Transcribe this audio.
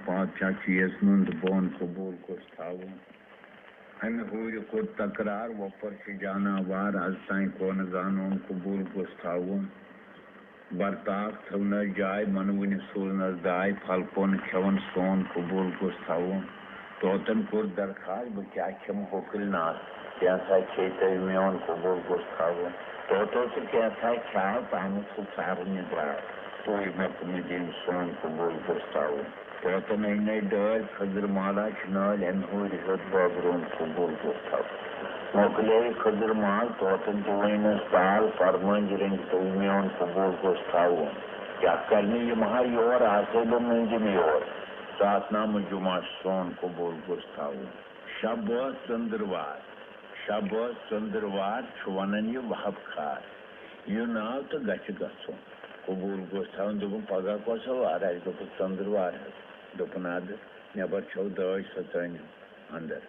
پادشاہ چیز نند بون قبول گوس تھاون امہ ہور کور تکرار وپر جاناوار از تین کون زانون قبول گوس تھاون برتاف تھونس جائے منوین سوزنس دائے پھل کون کھون سون قبول گوس تھاون طوطن کور درخواست بہ کیا کھم ہوکل ناس کیسا کھیتے میون قبول گوس تھاون طوطو سے کیسا کھاؤ تامت سہ ژھارنہ درا تو مے کن دن سون قبول گوس تھاون طوطن انے ڈال خضر مالا نال امہ ہور ہیوت بابرون قبول گوس تھاون مۄکلے خضر مال طوطن تہ ونس تال فرمٲنج رنگ تو میون قبول گوس تھاون کیا کرنہ یہ مہا یور آسے بہ مٔنزِم یور سات نامہ جمعہ سون قبول گوس تھاون شب ژندروار شب ژندروار چھ ونان یہ وہب خار یہ ناو تو گژھِ گژھُن قبول گوس تھاون دوٚپُن پگہہ کۄسا وار آسہِ دوٚپُکھ ژندروار حظ دوٚپُن ادٕ نٮ۪بر چھو دٲج سۄ ژٲنِو اندر